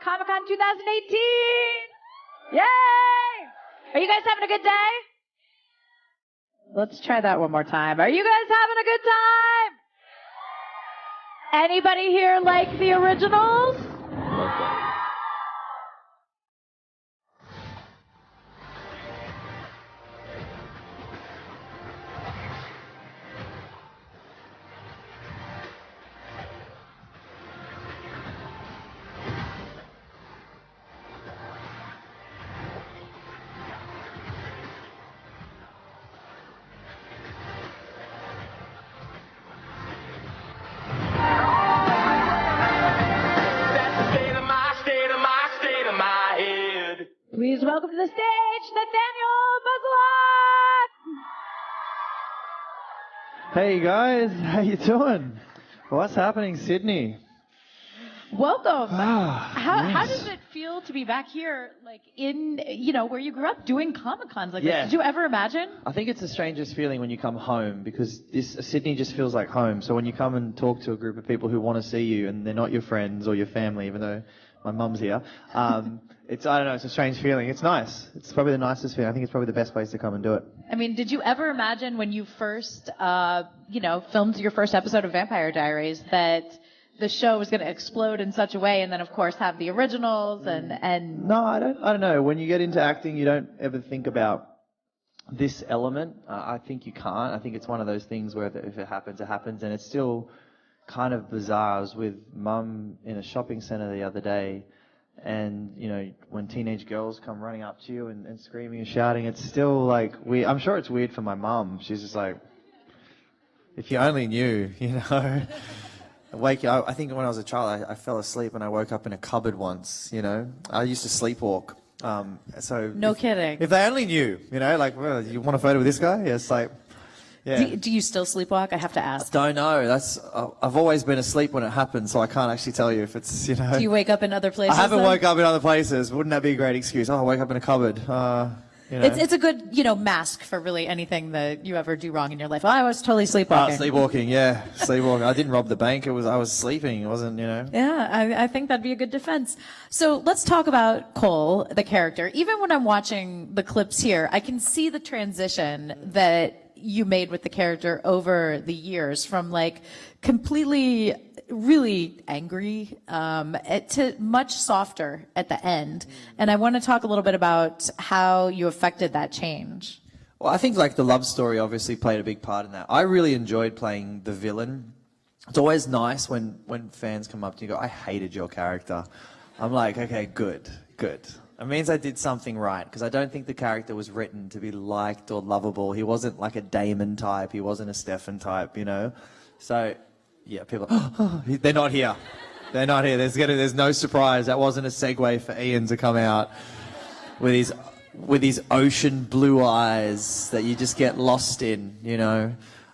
Comic-Con 2018. Yay! Are you guys having a good day? Let's try that one more time. Are you guys having a good time? Anybody here like the originals? Please welcome to the stage, Nathaniel Buzolic. Hey guys, how you doing? What's happening, Sydney? Welcome. How Yes. does it feel to be back here, like in, where you grew up doing Comic-Cons like Yeah. this? Did you ever imagine? I think it's the strangest feeling when you come home because Sydney just feels like home. So when you come and talk to a group of people who want to see you and they're not your friends or your family, even though my mum's here, it's a strange feeling. It's nice. It's probably the nicest feeling. I think it's probably the best place to come and do it. I mean, did you ever imagine when you first, filmed your first episode of Vampire Diaries that the show was going to explode in such a way, and then of course have the originals and No, I don't know. When you get into acting, you don't ever think about this element. I think you can't. I think it's one of those things where if it happens, it happens, and it's still kind of bizarre. I was with Mum in a shopping centre the other day, and when teenage girls come running up to you and screaming and shouting, it's still like weird. I'm sure it's weird for my mum. She's just like, if you only knew, I think when I was a child, I fell asleep and I woke up in a cupboard once, I used to sleepwalk. No kidding. If they only knew, well, you want a photo with this guy? Yeah, it's like, yeah. Do you still sleepwalk? I have to ask. Don't know. I've always been asleep when it happens, so I can't actually tell you if it's, Do you wake up in other places? I haven't woke up in other places. Wouldn't that be a great excuse? Oh, I wake up in a cupboard. It's a good, mask for really anything that you ever do wrong in your life. Oh, I was totally sleepwalking. Sleepwalking, yeah. Sleepwalking. I didn't rob the bank. I was sleeping. It wasn't, Yeah, I think that'd be a good defense. So let's talk about Cole, the character. Even when I'm watching the clips here, I can see the transition that you made with the character over the years from like completely really angry to much softer at the end. And I want to talk a little bit about how you affected that change. Well, I think like the love story obviously played a big part in that. I really enjoyed playing the villain. It's always nice when fans come up to you and go, I hated your character. I'm like, okay, good. It means I did something right, because I don't think the character was written to be liked or lovable. He wasn't like a Damon type. He wasn't a Stefan type, So, yeah, people, they're not here. They're not here. There's no surprise. That wasn't a segue for Ian to come out with his ocean blue eyes that you just get lost in,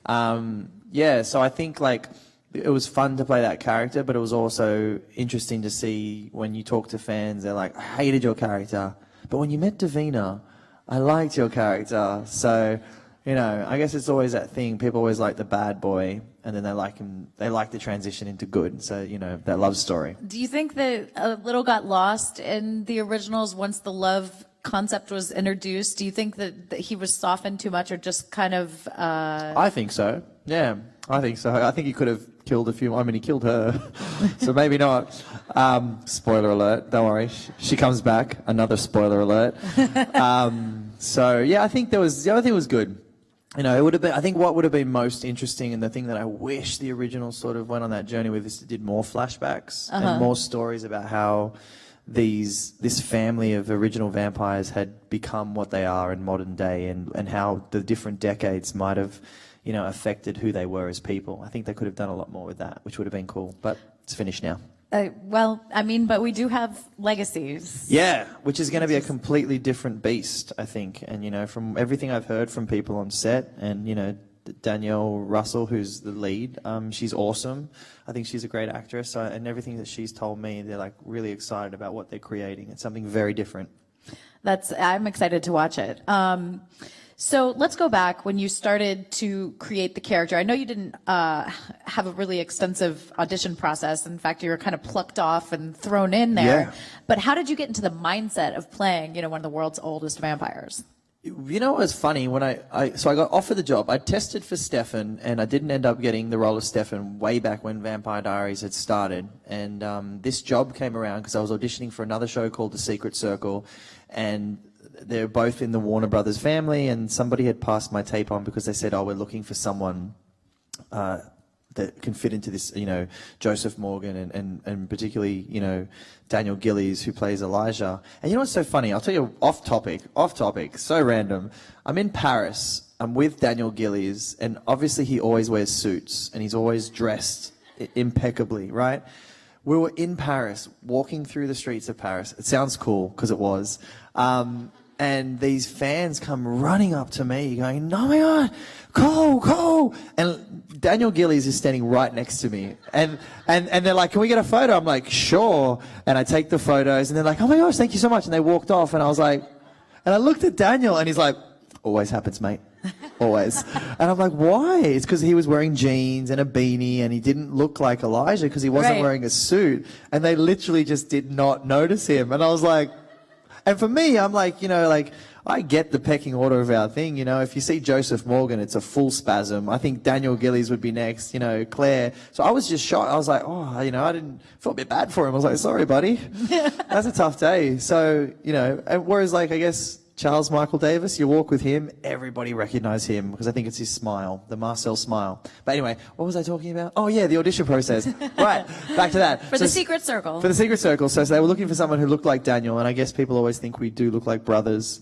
So I think like it was fun to play that character, but it was also interesting to see when you talk to fans, they're like, I hated your character. But when you met Davina, I liked your character. So, I guess it's always that thing. People always like the bad boy, and then they like him. They like the transition into good. So, that love story. Do you think that a little got lost in the originals once the love concept was introduced? Do you think that he was softened too much, or just kind of... I think so. Yeah, I think so. I think he could have killed a few. I mean, he killed her, so maybe not. Spoiler alert. Don't worry. She comes back. Another spoiler alert. So yeah, I think the other thing was good. It would have been. I think what would have been most interesting, and the thing that I wish the original sort of went on that journey with, is did more flashbacks and more stories about how this family of original vampires had become what they are in modern day, and how the different decades might have affected who they were as people. I think they could have done a lot more with that, which would have been cool. But it's finished now. But we do have legacies. Yeah, which is going to be a completely different beast, I think. And, from everything I've heard from people on set, and, Danielle Russell, who's the lead, she's awesome. I think she's a great actress. And everything that she's told me, they're like really excited about what they're creating. It's something very different. I'm excited to watch it. So let's go back when you started to create the character. I know you didn't have a really extensive audition process. In fact, you were kind of plucked off and thrown in there. But how did you get into the mindset of playing, one of the world's oldest vampires? You know what was funny? When I got offered the job, I tested for Stefan, and I didn't end up getting the role of Stefan way back when Vampire Diaries had started. And this job came around because I was auditioning for another show called The Secret Circle, and they're both in the Warner Brothers family, and somebody had passed my tape on because they said, oh, we're looking for someone that can fit into this, Joseph Morgan and particularly, Daniel Gillies, who plays Elijah. And you know what's so funny? I'll tell you off topic, so random. I'm in Paris, I'm with Daniel Gillies, and obviously he always wears suits and he's always dressed impeccably, right? We were in Paris, walking through the streets of Paris. It sounds cool, because it was. And these fans come running up to me going, oh my God, Cole. And Daniel Gillies is standing right next to me. And they're like, can we get a photo? I'm like, sure. And I take the photos and they're like, oh my gosh, thank you so much. And they walked off and I was like, and I looked at Daniel and he's like, always happens, mate. Always. And I'm like, why? It's because he was wearing jeans and a beanie and he didn't look like Elijah because he wasn't wearing a suit. And they literally just did not notice him. And I was like, and for me, I'm like, I get the pecking order of our thing. If you see Joseph Morgan, it's a full spasm. I think Daniel Gillies would be next, Claire. So I was just shocked. I was like, I didn't feel a bit bad for him. I was like, sorry, buddy. That's a tough day. So, and whereas I guess Charles Michael Davis, you walk with him, everybody recognize him because I think it's his smile, the Marcel smile. But anyway, what was I talking about? Oh yeah, the audition process. Right, back to that. For the Secret Circle. For the Secret Circle. So they were looking for someone who looked like Daniel, and I guess people always think we do look like brothers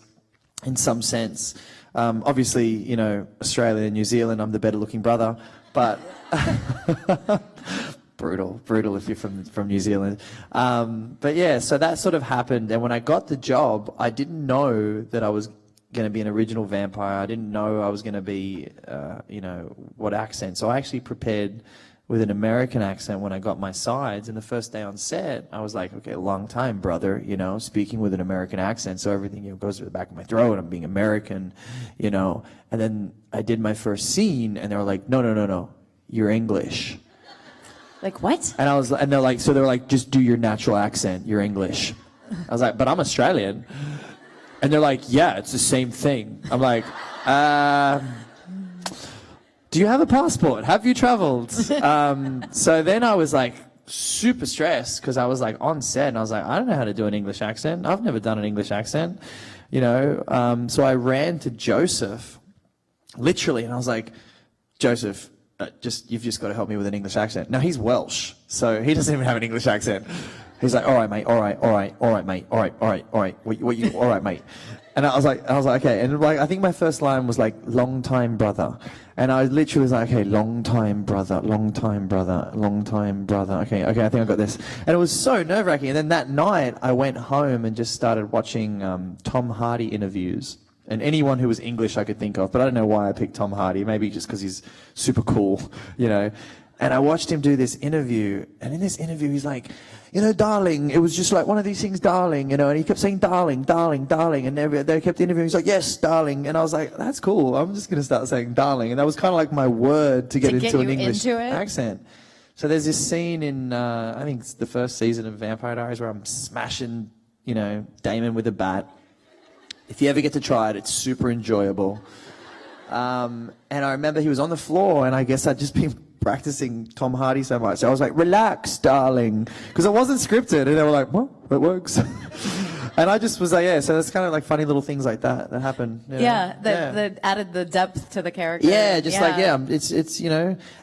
in some sense. Obviously, Australia and New Zealand, I'm the better looking brother, but brutal if you're from New Zealand. But yeah, so that sort of happened. And when I got the job, I didn't know that I was going to be an original vampire. I didn't know I was going to be, what accent. So I actually prepared with an American accent when I got my sides. And the first day on set, I was like, okay, long time, brother, speaking with an American accent. So everything goes to the back of my throat. I'm being American, And then I did my first scene and they were like, no, you're English. Like what? And they're like, just do your natural accent. You're English. I was like, but I'm Australian. And they're like, yeah, it's the same thing. I'm like, do you have a passport? Have you traveled? So then I was like super stressed because I was like on set and I was like, I don't know how to do an English accent. I've never done an English accent, So I ran to Joseph, literally, and I was like, Joseph, you've just got to help me with an English accent. Now he's Welsh, so he doesn't even have an English accent. He's like, all right, mate, all right, mate, all right, all right, mate. And I was like, okay. And I think my first line was like, long time brother. And I literally was like, okay, long time brother. Okay, I think I got this. And it was so nerve wracking. And then that night I went home and just started watching Tom Hardy interviews. And anyone who was English I could think of, but I don't know why I picked Tom Hardy. Maybe just because he's super cool, And I watched him do this interview, and in this interview he's like, darling, it was just like one of these things, darling, and he kept saying darling, and they kept interviewing. He's like, yes, darling, and I was like, that's cool. I'm just gonna start saying darling, and that was kind of like my word to get into an English accent. So there's this scene in I think it's the first season of Vampire Diaries where I'm smashing, Damon with a bat. If you ever get to try it, it's super enjoyable. And I remember he was on the floor, and I guess I'd just been practicing Tom Hardy so much. So I was like, relax, darling. Because it wasn't scripted. And they were like, well, it works. And I just was like, yeah, so that's kind of like funny little things like that happen. That added the depth to the character. Yeah, it's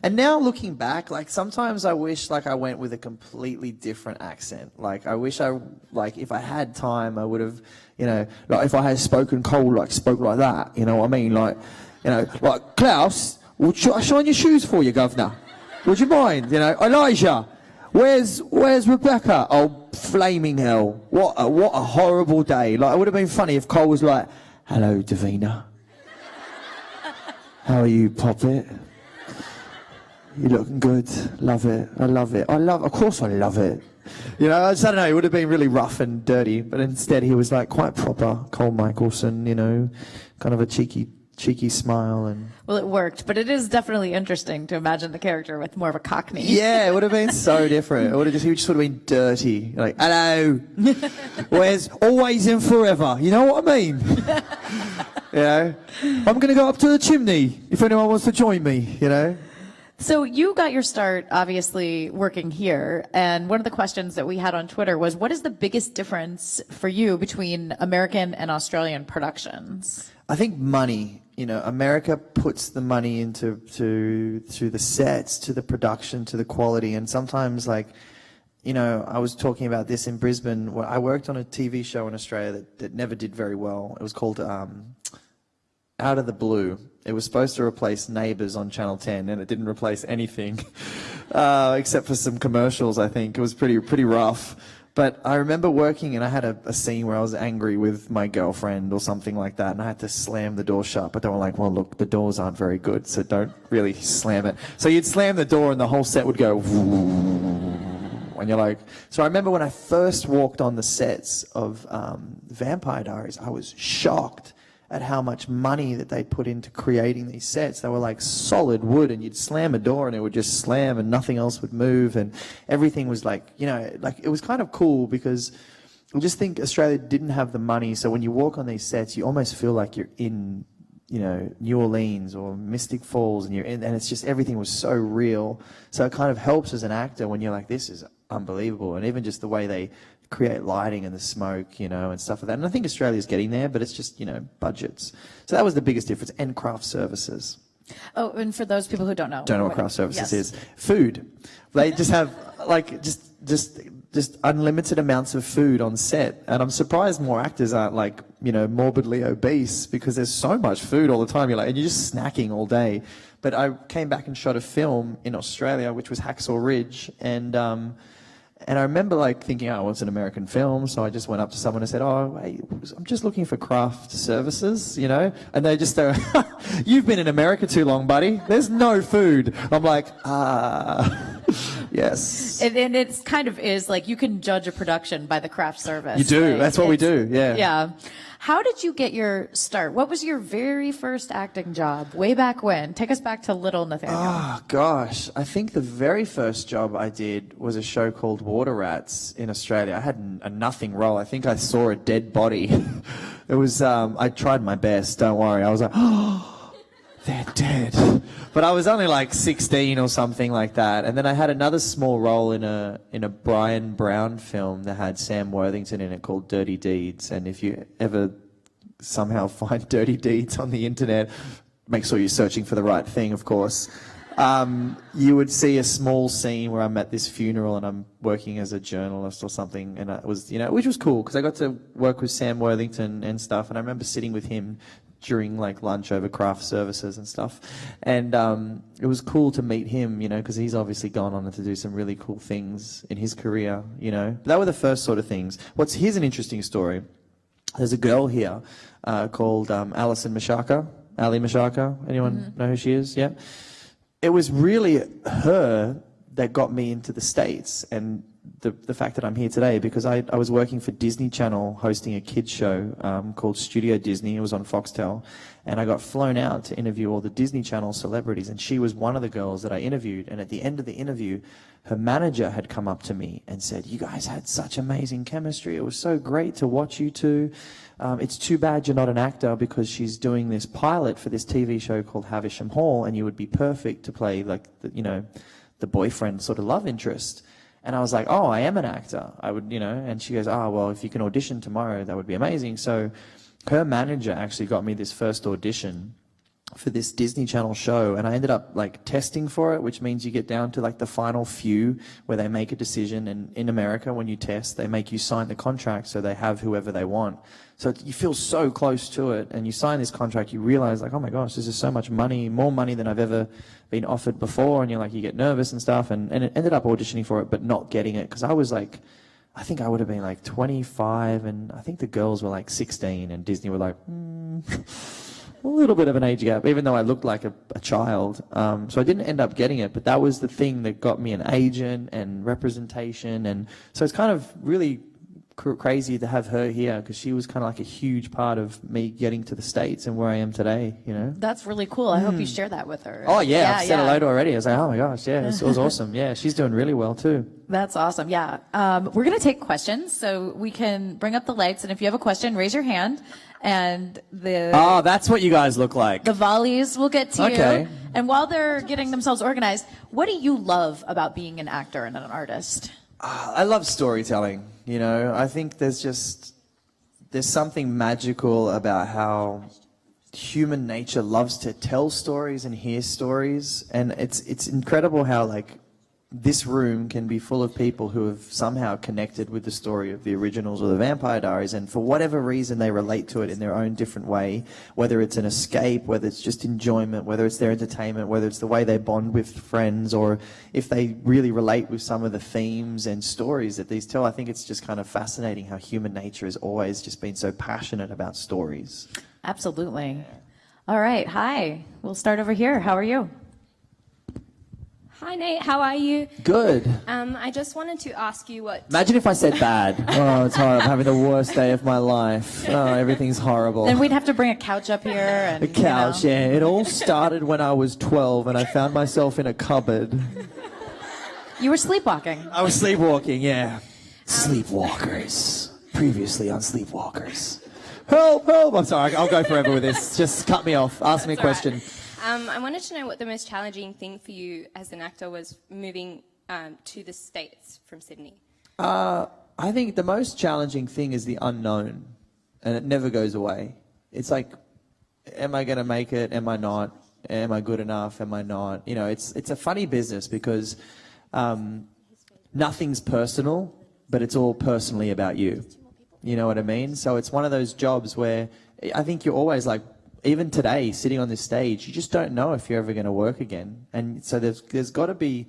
and now looking back, like sometimes I wish like I went with a completely different accent. Like I wish if I had time, I would have, like if I had spoken cold, like spoke like that, you know what I mean? Like, like Klaus, I shine your shoes for you, governor. Would you mind? Elijah, where's Rebecca? Oh, flaming hell. What a horrible day. Like, it would have been funny if Cole was like, hello, Davina. How are you, Poppet? You looking good. Love it. Of course I love it. I don't know, it would have been really rough and dirty, but instead he was like quite proper, Cole Michelson, kind of a cheeky cheeky smile and... Well, it worked, but it is definitely interesting to imagine the character with more of a Cockney. Yeah, it would have been so different. He just would have been dirty. Like, hello, where's always and forever? You know what I mean? You know, I'm going to go up to the chimney if anyone wants to join me, you know? So you got your start, obviously, working here. And one of the questions that we had on Twitter was, what is the biggest difference for you between American and Australian productions? I think money. You know, America puts the money into to the sets, to the production, to the quality, and sometimes, like, you know, I was talking about this in Brisbane. I worked on a TV show in Australia that never did very well. It was called Out of the Blue. It was supposed to replace Neighbours on Channel 10, and it didn't replace anything except for some commercials. I think it was pretty rough. But I remember working, and I had a scene where I was angry with my girlfriend or something like that, and I had to slam the door shut. But they were like, well, look, the doors aren't very good, so don't really slam it. So you'd slam the door, and the whole set would go, and you're like... So I remember when I first walked on the sets of Vampire Diaries, I was shocked at how much money that they put into creating these sets. They were like solid wood, and you'd slam a door and it would just slam and nothing else would move, and everything was like, you know, like it was kind of cool because I just think Australia didn't have the money. So when you walk on these sets, you almost feel like you're in, you know, New Orleans or Mystic Falls, and and it's just, everything was so real. So it kind of helps as an actor when you're like, this is unbelievable. And even just the way they create lighting and the smoke, you know, and stuff like that. And I think Australia's getting there, but it's just, you know, budgets. So that was the biggest difference. And craft services. Oh, and for those people who don't know what craft services yes. is. Food. They just have like just unlimited amounts of food on set. And I'm surprised more actors aren't, like, you know, morbidly obese, because there's so much food all the time. You're like, and you're just snacking all day. But I came back and shot a film in Australia, which was Hacksaw Ridge, and I remember, like, thinking, oh, it's an American film, so I just went up to someone and said, oh, hey, I'm just looking for craft services, you know? And they just go, you've been in America too long, buddy. There's no food. I'm like, yes. And it kind of is, like, you can judge a production by the craft service. You do. Like, that's what we do, yeah. Yeah. How did you get your start? What was your very first acting job way back when? Take us back to little Nathaniel. Oh, gosh. I think the very first job I did was a show called Water Rats in Australia. I had a nothing role. I think I saw a dead body. It was, I tried my best, don't worry. I was like, oh, they're dead. But I was only like 16 or something like that. And then I had another small role in a Brian Brown film that had Sam Worthington in it called Dirty Deeds. And if you ever somehow find Dirty Deeds on the internet, make sure you're searching for the right thing, of course. You would see a small scene where I'm at this funeral and I'm working as a journalist or something. And it was, you know, which was cool because I got to work with Sam Worthington and stuff. And I remember sitting with him during like lunch over craft services and stuff. And it was cool to meet him, you know, because he's obviously gone on to do some really cool things in his career, you know. But that were the first sort of things. Here's an interesting story. There's a girl here called Alison Mashaka. Ali Mashaka. Anyone know who she is? Yeah. It was really her that got me into the States and the fact that I'm here today, because I was working for Disney Channel hosting a kids show called Studio Disney. It was on Foxtel, and I got flown out to interview all the Disney Channel celebrities, and she was one of the girls that I interviewed. And at the end of the interview, her manager had come up to me and said, you guys had such amazing chemistry. It was so great to watch you two. It's too bad you're not an actor, because she's doing this pilot for this TV show called Havisham Hall, and you would be perfect to play, like, the boyfriend sort of love interest. And I was like, oh, I am an actor. I would, you know, and she goes, oh, well, if you can audition tomorrow, that would be amazing. So her manager actually got me this first audition for this Disney Channel show, and I ended up like testing for it, which means you get down to like the final few where they make a decision. And in America, when you test, they make you sign the contract so they have whoever they want. So you feel so close to it, and you sign this contract, you realize like, oh my gosh, this is so much money, more money than I've ever been offered before. And you're like, you get nervous and stuff, and it ended up auditioning for it, but not getting it, because I was like, I think I would have been like 25, and I think the girls were like 16, and Disney were like, a little bit of an age gap, even though I looked like a child. So I didn't end up getting it, but that was the thing that got me an agent and representation. And so it's kind of really crazy to have her here because she was kind of like a huge part of me getting to the States and where I am today, you know? That's really cool. I hope you share that with her. Oh, yeah, I've said hello to her already. I was like, oh my gosh, yeah, it was awesome. Yeah, she's doing really well too. That's awesome. Yeah. We're going to take questions, so we can bring up the lights. And if you have a question, raise your hand. And Oh, that's what you guys look like. the volleys will get to Okay. you. And while they're getting themselves organized, what do you love about being an actor and an artist? I love storytelling, you know. I think there's something magical about how human nature loves to tell stories and hear stories, and it's incredible how like this room can be full of people who have somehow connected with the story of the originals or the Vampire Diaries, and for whatever reason they relate to it in their own different way, whether it's an escape, whether it's just enjoyment, whether it's their entertainment, whether it's the way they bond with friends, or if they really relate with some of the themes and stories that these tell. I think it's just kind of fascinating how human nature has always just been so passionate about stories. Absolutely. All right. Hi. We'll start over here. How are you? Hi Nate, how are you? Good. I just wanted to ask you what... Imagine if I said bad. Oh, it's horrible. I'm having the worst day of my life. Oh, everything's horrible. Then we'd have to bring a couch up here. And, A couch, yeah. It all started when I was 12 and I found myself in a cupboard. You were sleepwalking. I was sleepwalking, yeah. Sleepwalkers. Previously on Sleepwalkers. Help, help. I'm sorry, I'll go forever with this. Just cut me off. Ask me a question. I wanted to know what the most challenging thing for you as an actor was moving to the States from Sydney. I think the most challenging thing is the unknown, and it never goes away. It's like, am I going to make it? Am I not? Am I good enough? Am I not? You know, it's a funny business because nothing's personal, but it's all personally about you. You know what I mean? So it's one of those jobs where I think you're always like, even today, sitting on this stage, you just don't know if you're ever going to work again. And so there's got to be,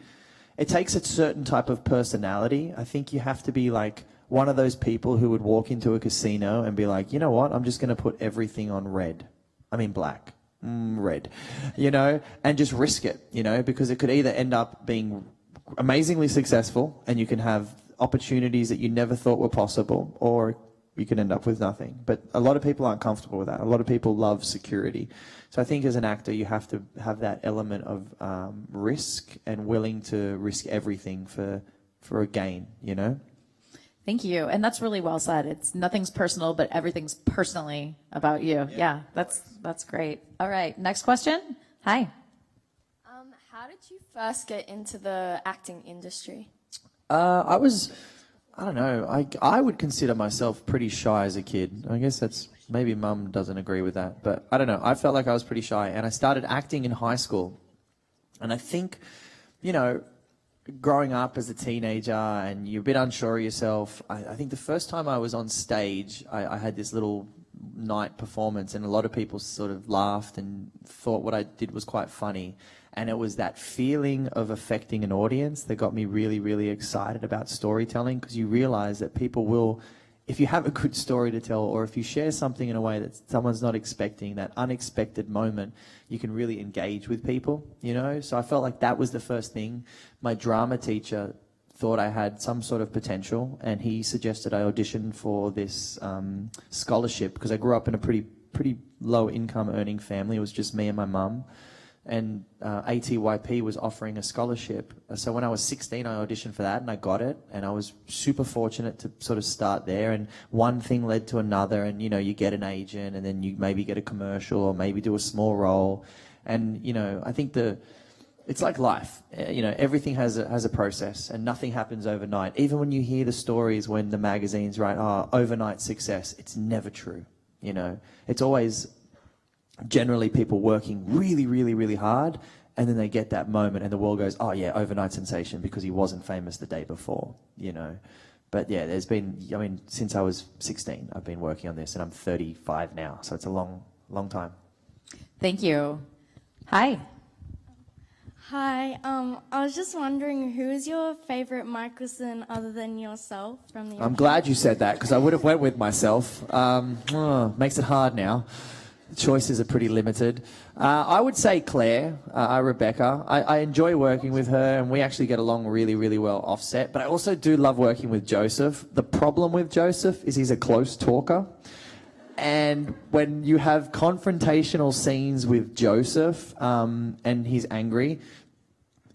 it takes a certain type of personality. I think you have to be like one of those people who would walk into a casino and be like, you know what, I'm just going to put everything on red. I mean black. Red. You know, and just risk it, you know, because it could either end up being amazingly successful and you can have opportunities that you never thought were possible, or you can end up with nothing. But a lot of people aren't comfortable with that. A lot of people love security. So I think as an actor, you have to have that element of risk and willing to risk everything for a gain, you know? Thank you. And that's really well said. It's nothing's personal, but everything's personally about you. Yeah, that's great. All right. Next question. Hi. How did you first get into the acting industry? I don't know. I would consider myself pretty shy as a kid. I guess that's, maybe mum doesn't agree with that, but I don't know. I felt like I was pretty shy, and I started acting in high school. And I think, you know, growing up as a teenager and you're a bit unsure of yourself, I think the first time I was on stage, I had this little night performance, and a lot of people sort of laughed and thought what I did was quite funny. And it was that feeling of affecting an audience that got me really, really excited about storytelling, because you realize that people will, if you have a good story to tell, or if you share something in a way that someone's not expecting, that unexpected moment, you can really engage with people, you know? So I felt like that was the first thing. My drama teacher thought I had some sort of potential, and he suggested I audition for this scholarship, because I grew up in a pretty low income earning family. It was just me and my mum. And ATYP was offering a scholarship. So when I was 16, I auditioned for that and I got it. And I was super fortunate to sort of start there. And one thing led to another. And, you know, you get an agent, and then you maybe get a commercial, or maybe do a small role. And, you know, I think it's like life. You know, everything has a process, and nothing happens overnight. Even when you hear the stories when the magazines write, oh, overnight success, it's never true. You know, it's always generally people working really, really, really hard, and then they get that moment and the world goes, oh yeah, overnight sensation, because he wasn't famous the day before, you know. But yeah, there's been, I mean, since I was 16, I've been working on this, and I'm 35 now, so it's a long, long time. Thank you. Hi. Hi, I was just wondering, who is your favorite Michelson other than yourself from the... I'm glad you said that, because I would have went with myself. Makes it hard now. choices are pretty limited. I would say Claire, Rebecca. I enjoy working with her, and we actually get along really, really well offset. But I also do love working with Joseph. The problem with Joseph is he's a close talker. And when you have confrontational scenes with Joseph and he's angry,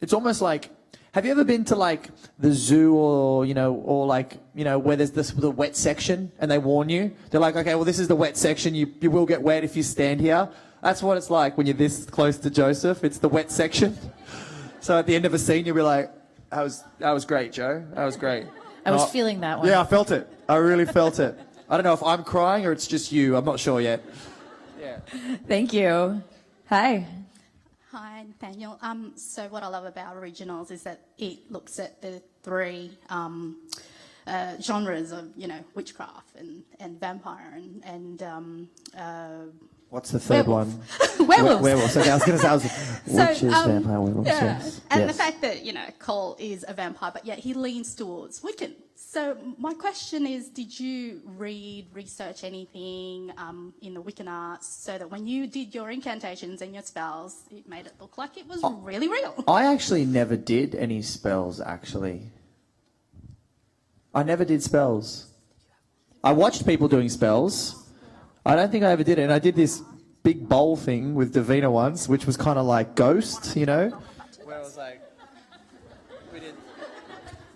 it's almost like, have you ever been to like the zoo or where there's the wet section and they warn you? They're like, okay, well, this is the wet section. You will get wet if you stand here. That's what it's like when you're this close to Joseph. It's the wet section. So at the end of a scene, you'll be like, that was great, Joe. That was great. I was feeling that one. Yeah, I felt it. I really felt it. I don't know if I'm crying or it's just you. I'm not sure yet. Yeah. Thank you. Hi. Hi, Nathaniel. So what I love about originals is that it looks at the three genres of, witchcraft and vampire and what's the third one? werewolves. Werewolves. Okay, I was going to say, witches, vampire, werewolves. Yeah. Yes. And Yes. the fact that, Cole is a vampire, but yet he leans towards Wiccan. So my question is, did you research anything in the Wiccan arts so that when you did your incantations and your spells, it made it look like it was really real? I actually never did any spells, actually. I never did spells. I watched people doing spells. I don't think I ever did it. And I did this big bowl thing with Davina once, which was kind of like Ghost, Where I was like,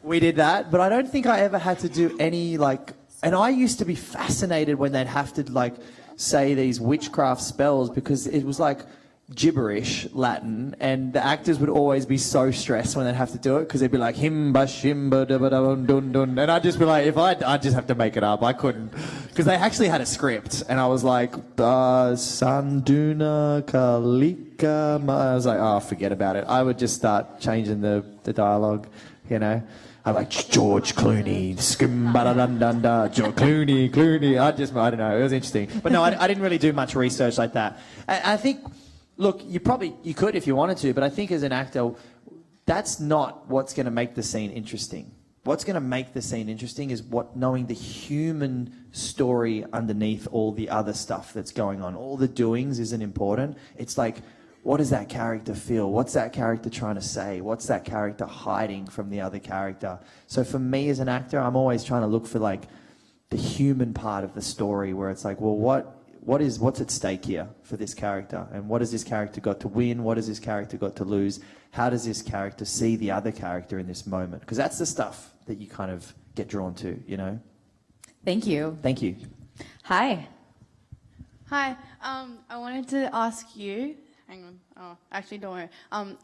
we did that, but I don't think I ever had to do any, and I used to be fascinated when they'd have to, say these witchcraft spells because it was like gibberish Latin, and the actors would always be so stressed when they'd have to do it because they'd be like, himba, shimba, dun, dun, dun, and I'd just be like, I'd just have to make it up. I couldn't, because they actually had a script, and I was like, Sanduna Kalika, I was like, oh, forget about it. I would just start changing the dialogue, I'm like, George Clooney, skim-ba-da-dun-dun-da, George Clooney. I don't know, it was interesting. But no, I didn't really do much research like that. I think, look, you could if you wanted to, but I think as an actor, that's not what's going to make the scene interesting. What's going to make the scene interesting is knowing the human story underneath all the other stuff that's going on. All the doings isn't important. It's like, what does that character feel? What's that character trying to say? What's that character hiding from the other character? So for me as an actor, I'm always trying to look for the human part of the story where it's like, well, what's at stake here for this character? And what has this character got to win? What has this character got to lose? How does this character see the other character in this moment? Because that's the stuff that you kind of get drawn to, Thank you. Thank you. Hi. Hi. I wanted to ask you. Hang on. Oh, actually, don't worry.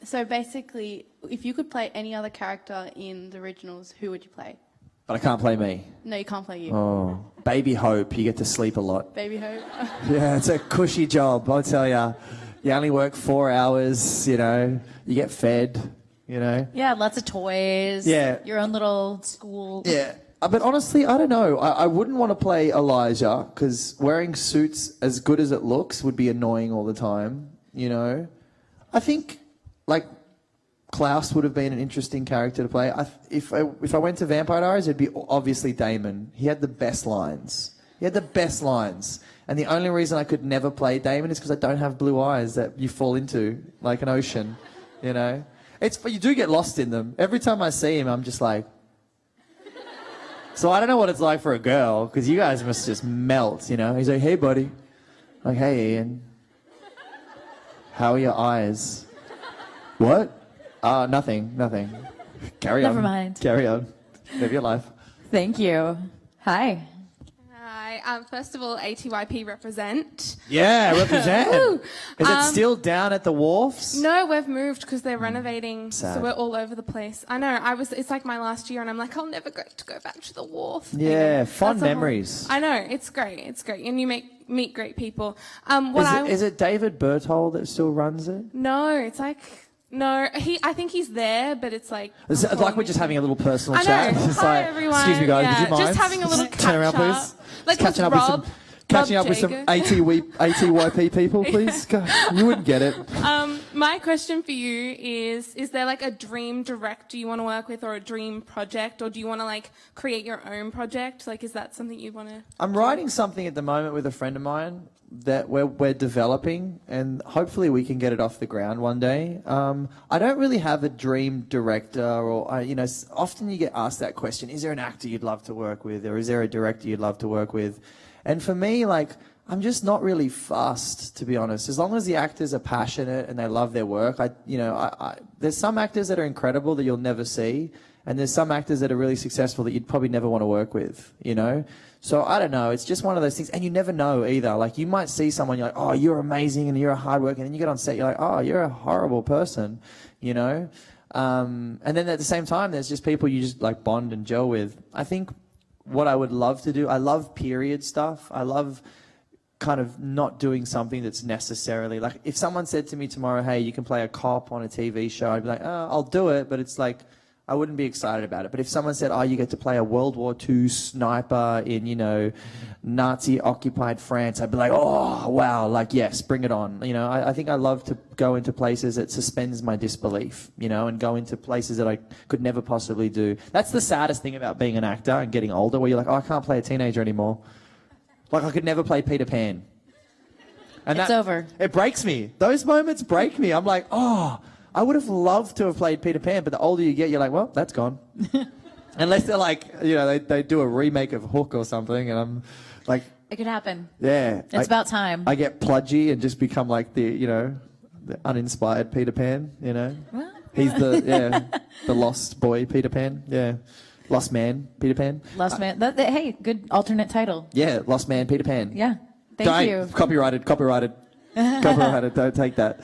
So basically, if you could play any other character in the originals, who would you play? But I can't play me. No, you can't play you. Oh, Baby Hope. You get to sleep a lot. Baby Hope. Yeah, it's a cushy job, I'll tell you. You only work 4 hours, you get fed, Yeah, lots of toys. Yeah. Your own little school. Yeah. But honestly, I don't know. I wouldn't want to play Elijah because wearing suits, as good as it looks, would be annoying all the time, I think, Klaus would have been an interesting character to play. If I went to Vampire Diaries, it'd be obviously Damon. He had the best lines. And the only reason I could never play Damon is because I don't have blue eyes that you fall into like an ocean, You do get lost in them. Every time I see him, I'm just like... So I don't know what it's like for a girl, because you guys must just melt, He's like, hey, buddy. Like, hey, Ian. How are your eyes? What? Nothing. Carry on. Never mind. Carry on. Live your life. Thank you. Hi. Hi. First of all, ATYP represent. Yeah, represent. Woo! Is it still down at the wharfs? No, we've moved because they're renovating, Sad. so we're all over the place. I know. It's like my last year, and I'm like, I'll never get to go back to the wharf. Yeah, Anyway, fond that's a whole- memories. I know. It's great, and you meet great people. Is it David Berthold that still runs it? No, it's like. No, I think he's there, but it's like... It's like we're just having a little personal I know. chat. It's Hi, like, everyone. excuse me, guys, Yeah, would you mind? just having a little Turn around, catch-up. please. Like Just catching with up with Rob. Catching up with some Jager. ATYP people, please? God, you wouldn't get it. My question for you is there like a dream director you want to work with, or a dream project, or do you want to like create your own project? Like, is that something you want to? I'm writing something at the moment with a friend of mine that we're developing, and hopefully we can get it off the ground one day. I don't really have a dream director, or often you get asked that question: is there an actor you'd love to work with, or is there a director you'd love to work with? And for me, like, I'm just not really fussed, to be honest. As long as the actors are passionate and they love their work, there's some actors that are incredible that you'll never see, and there's some actors that are really successful that you'd probably never want to work with, So I don't know. It's just one of those things, and you never know either. Like, you might see someone, you're like, oh, you're amazing and you're a hard worker, and then you get on set, you're like, oh, you're a horrible person, And then at the same time, there's just people you just like bond and gel with. I think what I would love to do, I love period stuff. I love kind of not doing something that's necessarily like, if someone said to me tomorrow, hey, you can play a cop on a TV show, I'd be like, oh, I'll do it, but it's like, I wouldn't be excited about it. But if someone said, oh, you get to play a World War II sniper in, Nazi-occupied France, I'd be like, oh, wow, like, yes, bring it on. I think I love to go into places that suspends my disbelief, and go into places that I could never possibly do. That's the saddest thing about being an actor and getting older, where you're like, oh, I can't play a teenager anymore. Like, I could never play Peter Pan. And It's over. It breaks me. Those moments break me. I'm like, oh, I would have loved to have played Peter Pan, but the older you get, you're like, well, that's gone. Unless they're like, they do a remake of Hook or something, and I'm like... It could happen. Yeah. It's about time. I get pludgy and just become like the uninspired Peter Pan, Well, He's the lost boy Peter Pan, Lost man Peter Pan. Lost Man. Hey, good alternate title. Yeah, Lost Man Peter Pan. Yeah. Thank you. Copyrighted. Copyrighted. Don't take that.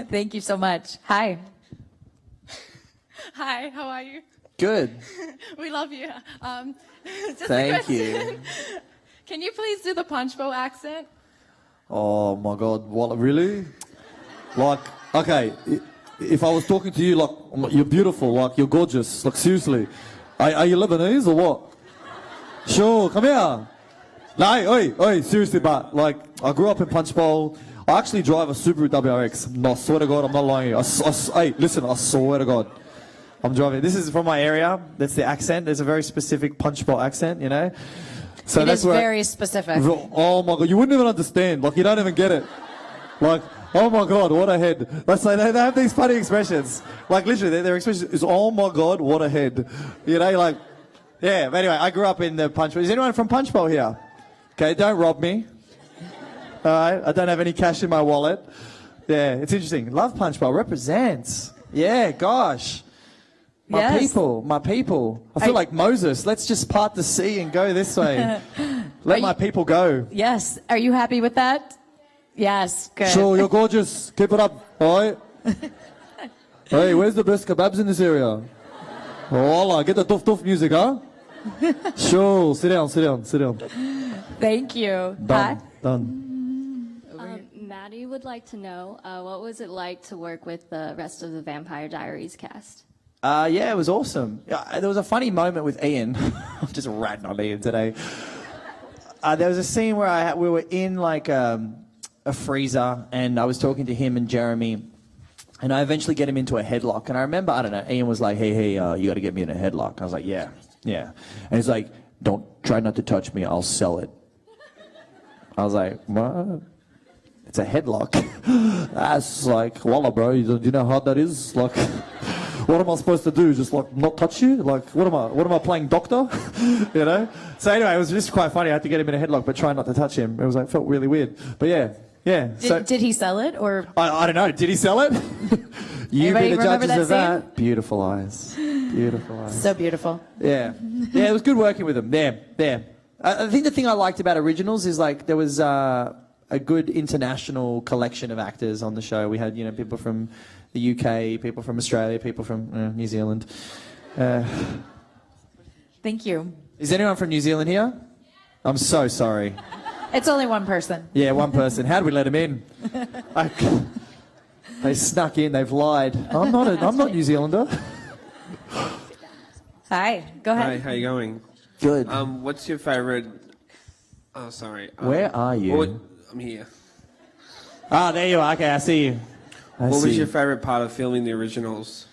Thank you so much. Hi. Hi, how are you? Good. We love you. Just Thank you. Can you please do the Punchbowl accent? Oh my God, what, really? Like, okay, if I was talking to you like, you're beautiful, like, you're gorgeous, like, seriously. Are you Lebanese or what? Sure, come here. No, oi, seriously, but, like, I grew up in Punchbowl. I actually drive a Subaru WRX. No, I swear to God, I'm not lying. Hey, listen, I swear to God. I'm driving. This is from my area. That's the accent. There's a very specific Punchbowl accent, So It that's is very specific. Oh my God, you wouldn't even understand. Like, you don't even get it. Like, oh my God, what a head. That's like, they have these funny expressions. Like, literally, their expression is, oh my God, what a head. Like, yeah. But anyway, I grew up in the Punchbowl. Is anyone from Punchbowl here? Okay, don't rob me. All right, I don't have any cash in my wallet. Yeah, it's interesting. Love Punchbowl. Represents. Yeah, gosh. My people. I feel like Moses. Let's just part the sea and go this way. Let my people go. Yes. Are you happy with that? Yes. Good. Sure, you're gorgeous. Keep it up, all right? Hey, where's the best kebabs in this area? Oh, Allah, get the doof music, huh? Sure, sit down. Thank you. Done. Maddie would like to know, what was it like to work with the rest of the Vampire Diaries cast? Yeah, it was awesome. There was a funny moment with Ian. I'm just ratting on Ian today. There was a scene where we were in like a freezer, and I was talking to him and Jeremy, and I eventually get him into a headlock. And I remember, I don't know, Ian was like, hey, you got to get me in a headlock. I was like, yeah. And he's like, don't try not to touch me, I'll sell it. I was like, what? It's a headlock. That's like, wallah, bro, do you know how hard that is? Like, what am I supposed to do? Just like not touch you? Like, what am I playing doctor? So anyway, it was just quite funny. I had to get him in a headlock, but try not to touch him. It was like, felt really weird. But yeah. Did he sell it or? I don't know. Did he sell it? You Anybody be the remember judges that of that. Beautiful eyes. Beautiful eyes. So beautiful. Yeah, it was good working with him. There. I think the thing I liked about Originals is like there was a good international collection of actors on the show. We had people from the UK, people from Australia, people from New Zealand. Thank you. Is anyone from New Zealand here? I'm so sorry. It's only one person. Yeah, one person. How did we let him in? They snuck in. They've lied. I'm not New Zealander. Hi. Go ahead. Hi, how you going? Good. What's your favorite Oh, sorry. Where are you? I'm here. Ah, there you are. Okay, I see you. What was your favourite part of filming the originals?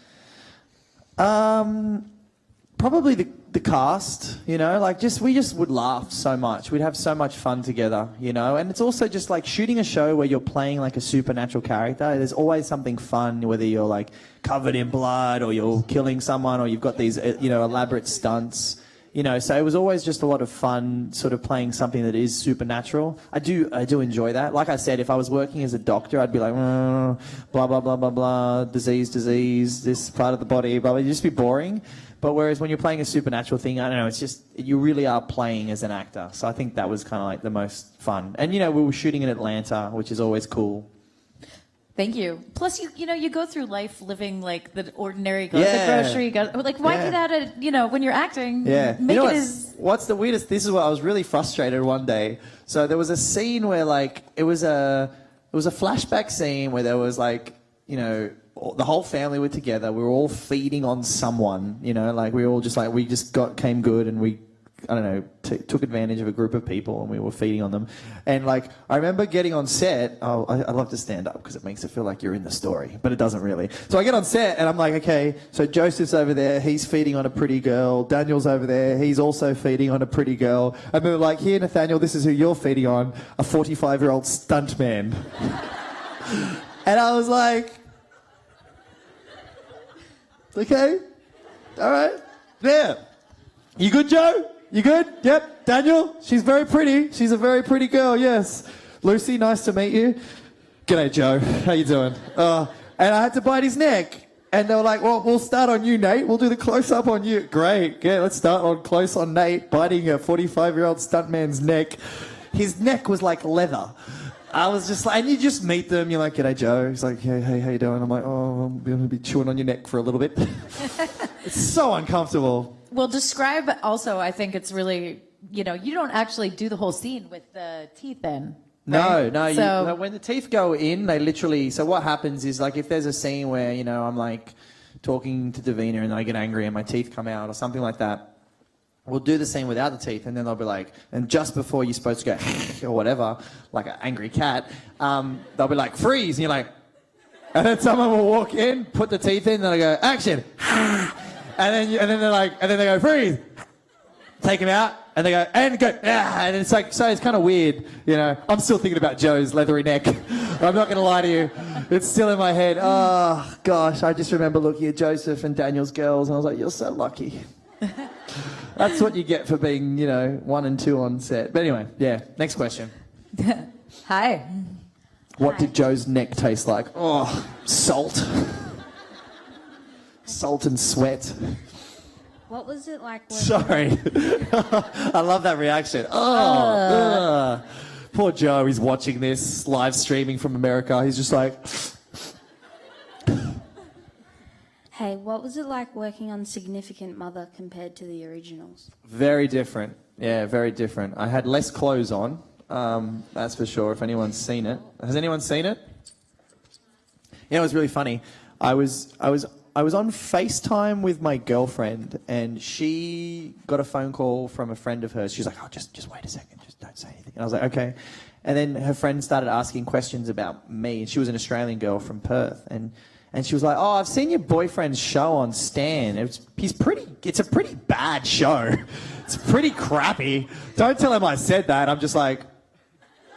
Probably the cast, you know, like we just would laugh so much. We'd have so much fun together, you know, and it's also just like shooting a show where you're playing like a supernatural character. There's always something fun, whether you're like covered in blood or you're killing someone or you've got these, you know, elaborate stunts, you know, so it was always just a lot of fun sort of playing something that is supernatural. I do enjoy that. Like I said, if I was working as a doctor, I'd be like, blah, blah, blah, blah, blah, disease, this part of the body, blah, blah. It'd just be boring. But whereas when you're playing a supernatural thing, I don't know, it's just, you really are playing as an actor. So I think that was kind of like the most fun. And, you know, we were shooting in Atlanta, which is always cool. Thank you. Plus, you know, you go through life living like the ordinary, go to the grocery, like, why get out of, you know, when you're acting, make you know it as... What's the weirdest? This is what I was really frustrated one day. So there was a scene where, like, it was a flashback scene where there was, like, you know, the whole family were together. We were all feeding on someone, you know, like we all just like, came good and we, I don't know, took advantage of a group of people and we were feeding on them. And like, I remember getting on set. I love to stand up because it makes it feel like you're in the story, but it doesn't really. So I get on set and I'm like, okay, so Joseph's over there. He's feeding on a pretty girl. Daniel's over there. He's also feeding on a pretty girl. And they're like, here, Nathaniel, this is who you're feeding on, a 45-year-old stuntman. And I was like, okay, all right, yeah. You good, Joe? You good? Yep. Daniel, she's very pretty. She's a very pretty girl, yes. Lucy, nice to meet you. G'day, Joe. How you doing? And I had to bite his neck. And they were like, well, we'll start on you, Nate. We'll do the close-up on you. Great. Yeah, let's start on close on Nate, biting a 45-year-old stuntman's neck. His neck was like leather. I was just like, and you just meet them, you're like, g'day, Joe. He's like, hey, how you doing? I'm like, oh, I'm going to be chewing on your neck for a little bit. It's so uncomfortable. Well, describe also, I think it's really, you know, you don't actually do the whole scene with the teeth in. Right? No. So, When the teeth go in, they literally, so what happens is like if there's a scene where, you know, I'm like talking to Davina and I get angry and my teeth come out or something like that, we'll do the scene without the teeth, and then they'll be like, and just before you're supposed to go, or whatever, like an angry cat, they'll be like, freeze, and you're like, and then someone will walk in, put the teeth in, and I go, action, and then they're like, and then they go, freeze, take him out, and they go, and and it's like, so it's kind of weird, you know. I'm still thinking about Joe's leathery neck. I'm not going to lie to you. It's still in my head. Oh, gosh, I just remember looking at Joseph and Daniel's girls, and I was like, you're so lucky. That's what you get for being, you know, 1 and 2 on set. But anyway, yeah, next question. Hi. What did Joe's neck taste like? Oh, salt. Salt and sweat. What was it like when... Sorry. I love that reaction. Oh, poor Joe, he's watching this, live streaming from America. He's just like... Hey, what was it like working on Significant Mother compared to the originals? Very different. Yeah, very different. I had less clothes on, that's for sure, if anyone's seen it. Has anyone seen it? Yeah, it was really funny. I was on FaceTime with my girlfriend, and she got a phone call from a friend of hers. She's like, oh, just wait a second, just don't say anything. And I was like, okay. And then her friend started asking questions about me, and she was an Australian girl from Perth, and she was like, oh, I've seen your boyfriend's show on Stan. It's a pretty bad show. It's pretty crappy. Don't tell him I said that. I'm just like...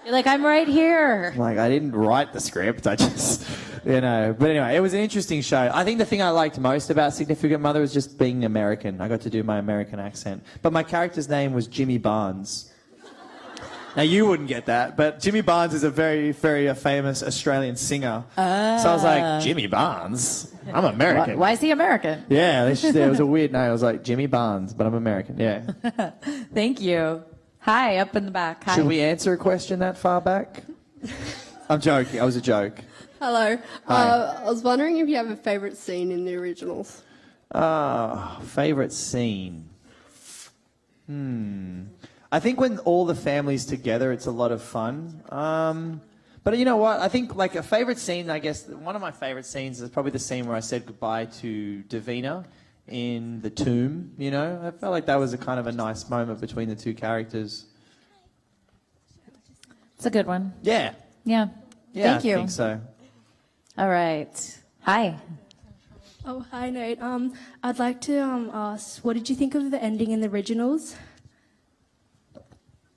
You're like, I'm right here. Like, I didn't write the script. I just, you know. But anyway, it was an interesting show. I think the thing I liked most about Significant Mother was just being American. I got to do my American accent. But my character's name was Jimmy Barnes. Now, you wouldn't get that, but Jimmy Barnes is a very, very famous Australian singer. So I was like, Jimmy Barnes? I'm American. Why is he American? Yeah, it was a weird name. I was like, Jimmy Barnes, but I'm American, yeah. Thank you. Hi, up in the back. Hi. Should we answer a question that far back? I'm joking. I was a joke. Hello. I was wondering if you have a favourite scene in the originals. Favourite scene? I think when all the family's together, it's a lot of fun. But you know what? I think like a favourite scene, I guess, one of my favourite scenes is probably the scene where I said goodbye to Davina in the tomb, you know? I felt like that was a kind of a nice moment between the two characters. It's a good one. Yeah. Yeah. Yeah, Thank you. I think so. All right. Hi. Oh, hi, Nate. I'd like to ask, what did you think of the ending in the originals?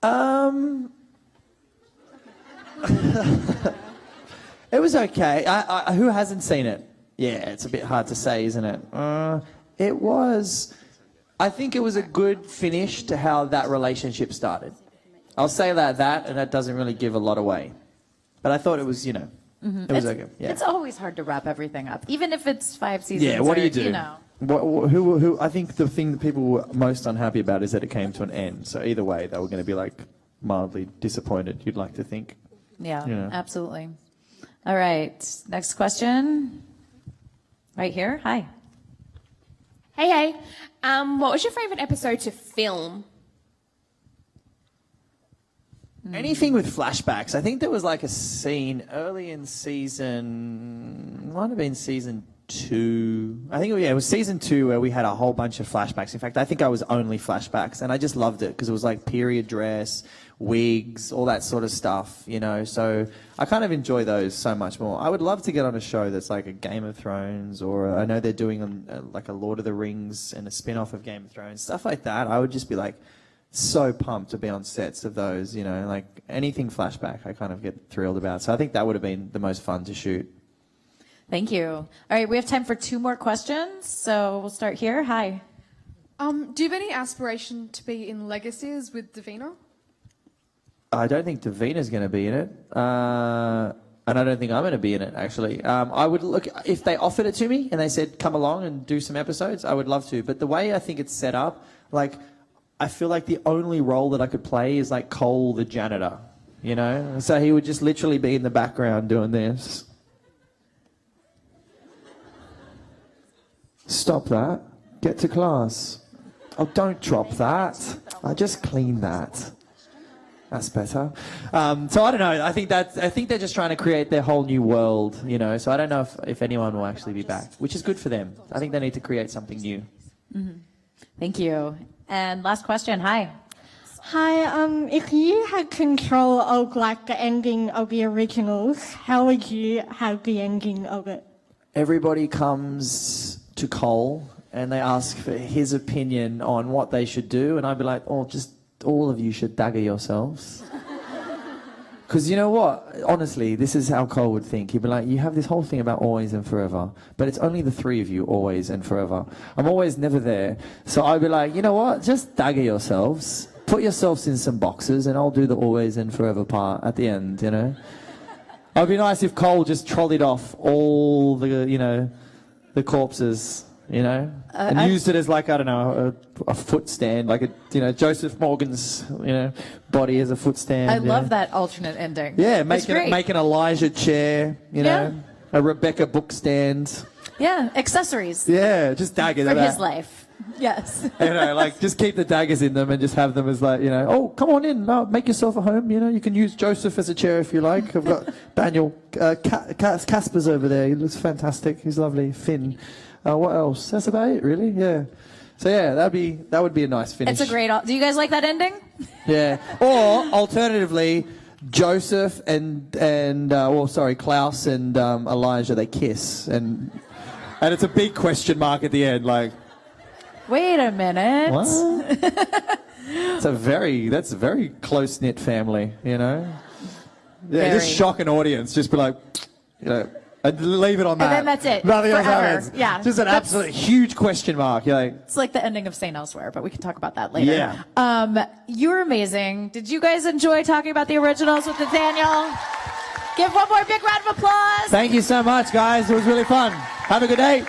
It was okay. Who hasn't seen it? Yeah, it's a bit hard to say, isn't it? It was... I think it was a good finish to how that relationship started. I'll say that, and that doesn't really give a lot away. But I thought it was, it was okay. Yeah. It's always hard to wrap everything up, even if it's 5 seasons. Yeah, what do you do? You know. Who? I think the thing that people were most unhappy about is that it came to an end. So either way, they were going to be like mildly disappointed. You'd like to think. Yeah, You know. absolutely. All right, next question. Right here. Hi. Hey. What was your favourite episode to film? Anything with flashbacks. I think there was like a scene early in might have been season 2. I think it was season 2 where we had a whole bunch of flashbacks. In fact, I think I was only flashbacks, and I just loved it because it was like period dress, wigs, all that sort of stuff, So I kind of enjoy those so much more. I would love to get on a show that's like a Game of Thrones, or I know they're doing like a Lord of the Rings and a spin-off of Game of Thrones, stuff like that. I would just be like so pumped to be on sets of those, like anything flashback I kind of get thrilled about. So I think that would have been the most fun to shoot. Thank you. All right, we have time for 2 more questions, so we'll start here. Hi. Do you have any aspiration to be in Legacies with Davina? I don't think Davina's going to be in it. And I don't think I'm going to be in it, actually. I would look, if they offered it to me and they said, come along and do some episodes, I would love to. But the way I think it's set up, like, I feel like the only role that I could play is like Cole the janitor, So he would just literally be in the background doing this. Stop that. Get to class. Oh, don't drop that. I just cleaned that. That's better. So I don't know. I think they're just trying to create their whole new world, So I don't know if anyone will actually be back, which is good for them. I think they need to create something new. Mm-hmm. Thank you. And last question. Hi. Hi, if you had control of like the ending of the originals, how would you have the ending of it? Everybody comes to Cole and they ask for his opinion on what they should do, and I'd be like, just all of you should dagger yourselves. Because you know what? Honestly, this is how Cole would think. He'd be like, you have this whole thing about always and forever, but it's only the 3 of you, always and forever. I'm always never there. So I'd be like, you know what? Just dagger yourselves. Put yourselves in some boxes, and I'll do the always and forever part at the end, It'd be nice if Cole just trolleyed off all the, the corpses, and used it as like, I don't know, a foot stand, like Joseph Morgan's, body as a foot stand. I love that alternate ending. Yeah, make an Elijah chair, a Rebecca book stand. Yeah, accessories. Yeah, just dagger for that. his life. Yes. Just keep the daggers in them and just have them as like, oh, come on in, make yourself a home, you can use Joseph as a chair if you like. I've got Daniel, Casper's over there, he looks fantastic, he's lovely, Finn. What else? That's about it, really, yeah. So yeah, that would be a nice finish. It's a great, do you guys like that ending? Yeah, or alternatively, Joseph and Klaus and Elijah, they kiss, and it's a big question mark at the end, like, wait a minute. what? That's a very close-knit family, Yeah, just shock an audience. Just be like, and leave it on that. And then that's it. Nothing else Forever. happens. Yeah. Just an absolute huge question mark. You're like, it's like the ending of St. Elsewhere, but we can talk about that later. Yeah. You're amazing. Did you guys enjoy talking about the originals with Nathaniel? Give one more big round of applause. thank you so much, guys. It was really fun. Have a good day.